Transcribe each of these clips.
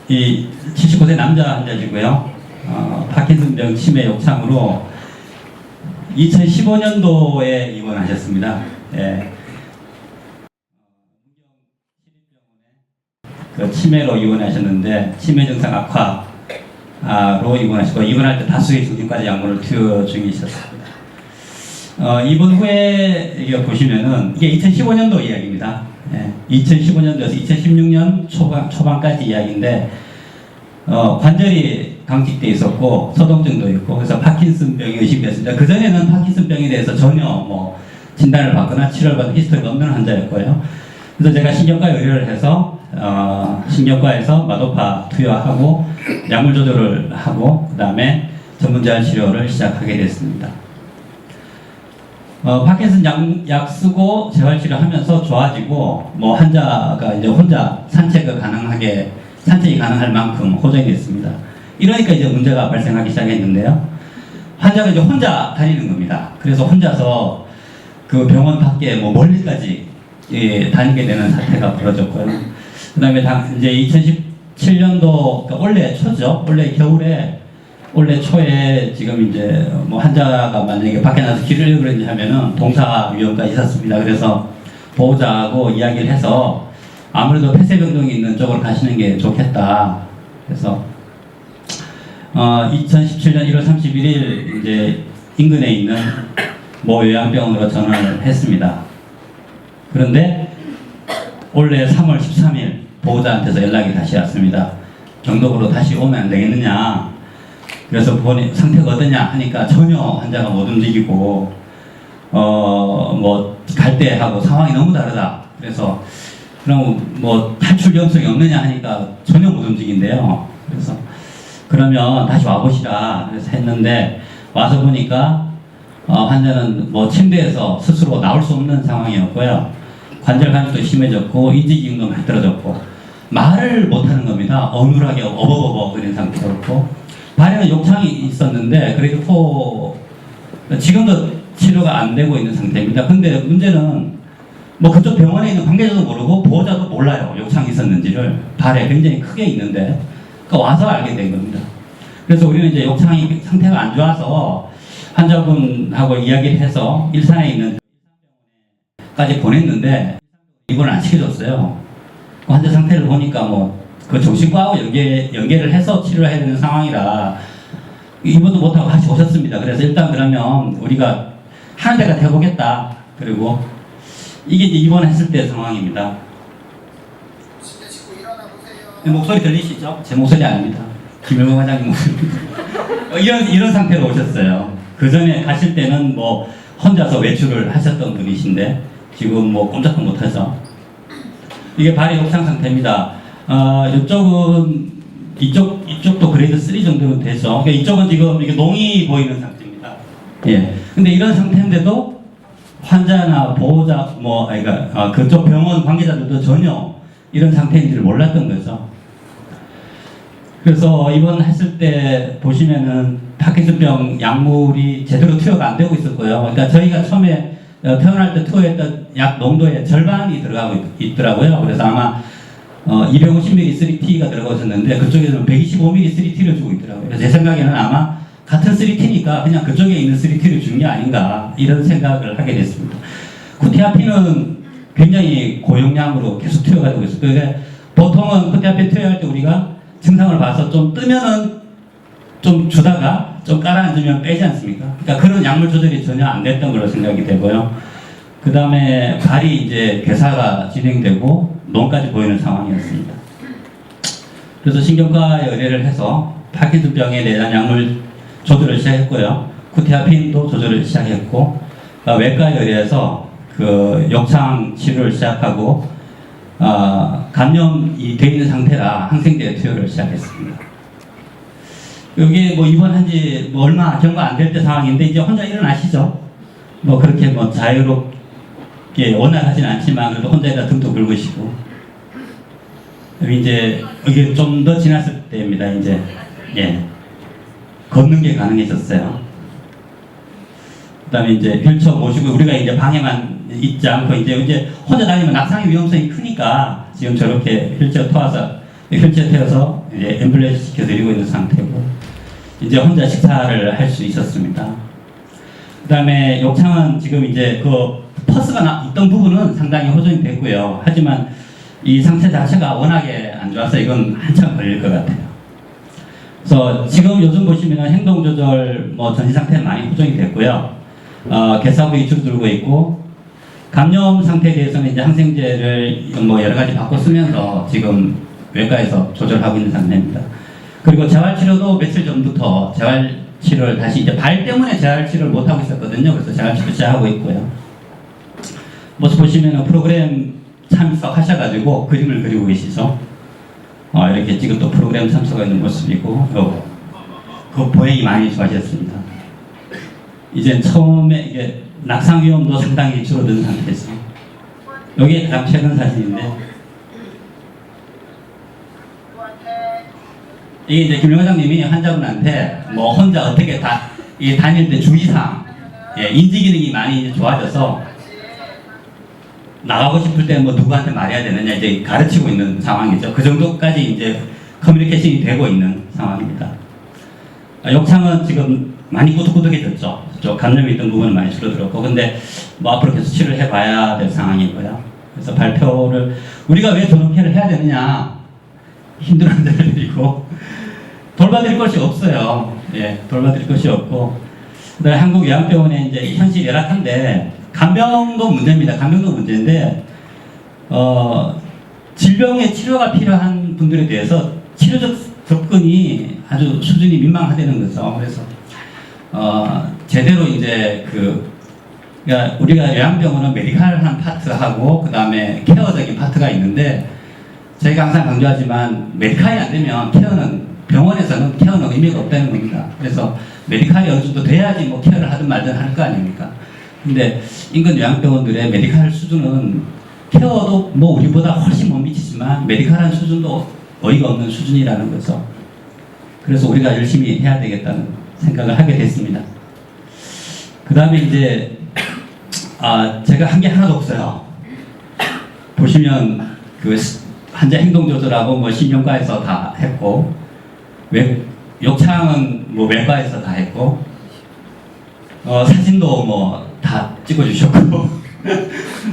이 79세 남자 환자시고요. 파킨슨병 치매 욕창으로 2015년도에 입원하셨습니다. 예. 그 치매로 입원하셨는데 치매 증상 악화로 입원하시고 입원할 때 다수의 중증까지 약물을 투여 중이셨습니다. 입원 후에 이게 보시면은 이게 2015년도 이야기입니다. 예. 2015년도에서 2016년 초반까지 이야기인데 관절이 강직돼 있었고 서동증도 있고 그래서 파킨슨병이 의심됐습니다. 그 전에는 파킨슨병에 대해서 전혀 뭐 진단을 받거나 치료를 받은 히스토리가 없는 환자였고요. 그래서 제가 신경과 의뢰를 해서 신경과에서 마도파 투여하고 약물 조절을 하고 그 다음에 전문재활 치료를 시작하게 됐습니다. 파킨슨 약 쓰고 재활 치료하면서 좋아지고 뭐 환자가 이제 혼자 산책이 가능할 만큼 호전이 됐습니다. 이러니까 이제 문제가 발생하기 시작했는데요. 환자가 이제 혼자 다니는 겁니다. 그래서 혼자서 그 병원 밖에 뭐 멀리까지 다니게 되는 사태가 벌어졌고요. 그 다음에 이제 2017년도 그러니까 올해 초죠. 올해 초에 지금 이제 뭐 환자가 만약에 밖에 나서 길을 잃어버렸는지 하면은 동사 위험까지 있었습니다. 그래서 보호자하고 이야기를 해서 아무래도 폐쇄병동이 있는 쪽으로 가시는 게 좋겠다. 그래서 2017년 1월 31일 이제 인근에 있는 모 요양병원으로 전화를 했습니다. 그런데 올해 3월 13일 보호자한테서 연락이 다시 왔습니다. 경독으로 다시 오면 안 되겠느냐. 그래서 본인 상태가 어떠냐 하니까 전혀 환자가 못 움직이고 뭐 갈 때 하고 상황이 너무 다르다. 그래서 그럼 뭐 탈출 위험성이 없느냐 하니까 전혀 못 움직인대요. 그래서 그러면 다시 와보시라. 그래서 했는데 와서 보니까 환자는 뭐 침대에서 스스로 나올 수 없는 상황이었고요. 관절 간격도 심해졌고 인지 기능도 많이 떨어졌고 말을 못하는 겁니다. 어눌하게 어버버버 그런 상태였고 발에는 욕창이 있었는데 그래도 지금도 치료가 안 되고 있는 상태입니다. 근데 문제는 뭐 그쪽 병원에 있는 관계자도 모르고 보호자도 몰라요. 욕창이 있었는지를. 발에 굉장히 크게 있는데 그러니까 와서 알게 된 겁니다. 그래서 우리는 이제 욕창이 상태가 안 좋아서 환자분하고 이야기를 해서 일산에 있는 까지 보냈는데 입원을 안 시켜줬어요. 환자 상태를 보니까 뭐 그 정신과하고 연계를 해서 치료를 해야 되는 상황이라 입원도 못하고 같이 오셨습니다. 그래서 일단 그러면 우리가 하는 데가 해보겠다. 그리고 이게 이제 입원했을 때 상황입니다. 목소리 들리시죠? 제 목소리 아닙니다. 김영호 과장님 목소리입니다. 이런 상태로 오셨어요. 그 전에 가실 때는 뭐 혼자서 외출을 하셨던 분이신데 지금 뭐 꼼짝도 못하죠. 이게 발의 욕창 상태입니다. 이쪽도 그레이드 3 정도는 되죠. 그러니까 이쪽은 지금 이게 농이 보이는 상태입니다. 예. 근데 이런 상태인데도 환자나 보호자, 그러니까 그쪽 병원 관계자들도 전혀 이런 상태인지를 몰랐던 거죠. 그래서 입원했을 때 보시면은 파킨슨병 약물이 제대로 투여가 안 되고 있었고요. 그러니까 저희가 처음에 태어날 때 투여했던 약 농도의 절반이 들어가고 있더라고요. 그래서 아마 250ml 3T가 들어가 있었는데 그쪽에서는 125ml 3T를 주고 있더라고요. 그래서 제 생각에는 아마 같은 3T니까 그냥 그쪽에 있는 3T를 준 게 아닌가 이런 생각을 하게 됐습니다. 쿠티아핀은 굉장히 고용량으로 계속 투여가 되고 있어요. 그러니까 보통은 쿠티아핀 투여할 때 우리가 증상을 봐서 좀 뜨면은 좀 주다가 좀 깔아앉으면 빼지 않습니까? 그러니까 그런 약물 조절이 전혀 안 됐던 걸로 생각이 되고요. 그 다음에 발이 이제 괴사가 진행되고 논까지 보이는 상황이었습니다. 그래서 신경과에 의뢰를 해서 파킨슨병에 대한 약물 조절을 시작했고요. 쿠티아핀도 조절을 시작했고 외과에 의뢰해서 그 욕창 치료를 시작하고 감염이 되어 있는 상태라 항생제 투여를 시작했습니다. 여기 뭐 입원한 지 뭐 얼마 경과 안 될 때 상황인데 이제 혼자 일어나시죠. 뭐 그렇게 뭐 자유롭게 원활하진 않지만 그래도 혼자에다 등도 긁으시고 여기 이제 이게 좀 더 지났을 때입니다. 이제 예 걷는 게 가능해졌어요. 그다음에 이제 휠체어 모시고 우리가 이제 방에만 있지 않고 이제 혼자 다니면 낙상의 위험성이 크니까 지금 저렇게 휠체어 타서 휠체어 태워서 이제 앰뷸런스 시켜드리고 있는 상태고, 이제 혼자 식사를 할 수 있었습니다. 그 다음에 욕창은 지금 이제 그 퍼스가 있던 부분은 상당히 호전이 됐고요. 하지만 이 상태 자체가 워낙에 안 좋아서 이건 한참 걸릴 것 같아요. 그래서 지금 요즘 보시면 행동 조절 뭐 전신 상태는 많이 호전이 됐고요. 개사부이 줄어들고 있고, 감염 상태에 대해서는 이제 항생제를 뭐 여러 가지 바꿔 쓰면서 지금 외과에서 조절하고 있는 상태입니다. 그리고 재활치료도 며칠 전부터 재활치료를 다시 이제 발 때문에 재활치료를 못 하고 있었거든요. 그래서 재활치료 시작하고 있고요. 모습 보시면 프로그램 참석하셔가지고 그림을 그리고 계시죠. 이렇게 지금 또 프로그램 참석하는 모습이고, 그 보행이 많이 좋아졌습니다. 이제 처음에 이게 낙상 위험도 상당히 줄어든 상태에서, 여기 가장 최근 사진인데, 이게 이제 김 회장님이 환자분한테 뭐 혼자 어떻게 다닐 때 주의사항, 인지 기능이 많이 이제 좋아져서 나가고 싶을 때 뭐 누구한테 말해야 되느냐 이제 가르치고 있는 상황이죠. 그 정도까지 이제 커뮤니케이션이 되고 있는 상황입니다. 욕창은 지금 많이 꾸덕꾸덕해졌죠. 감염이 있던 부분은 많이 줄어들었고, 근데 뭐 앞으로 계속 치료를 해봐야 될 상황이고요. 그래서 발표를 우리가 왜 전업회를 해야 되느냐, 힘든 환자들이고 돌봐드릴 것이 없어요. 돌봐드릴 것이 없고, 그다음에 한국요양병원에 이제 현실이 열악한데, 간병도 문제입니다. 간병도 문제인데, 질병의 치료가 필요한 분들에 대해서 치료적 접근이 아주 수준이 민망하다는 거죠. 그래서 제대로 이제 그러니까 우리가 요양병원은 메디칼한 파트하고 그 다음에 케어적인 파트가 있는데, 저희가 항상 강조하지만 메디칼이 안 되면 병원에서는 케어는 의미가 없다는 겁니다. 그래서 메디칼이 어느 정도 돼야지 뭐 케어를 하든 말든 할 거 아닙니까? 근데 인근 요양병원들의 메디칼 수준은, 케어도 뭐 우리보다 훨씬 못 미치지만 메디칼한 수준도 어이가 없는 수준이라는 거죠. 그래서 우리가 열심히 해야 되겠다는 생각을 하게 됐습니다. 그 다음에 이제 제가 한 게 하나도 없어요. 보시면 그 환자 행동 조절하고 뭐 신경과에서 다 했고, 욕창은 뭐 외과에서 다 했고, 사진도 뭐 다 찍어주셨고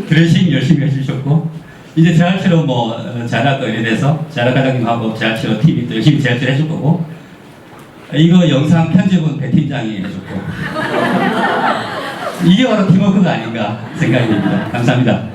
드레싱 열심히 해주셨고, 이제 재활치료 뭐 재활학과 의뢰돼서 재활학 과장님하고 재활치료 팀이 또 열심히 재활치료 해줄 거고, 이거 영상 편집은 배 팀장이 해줬고 이게 바로 팀워크가 아닌가 생각이 듭니다. 감사합니다.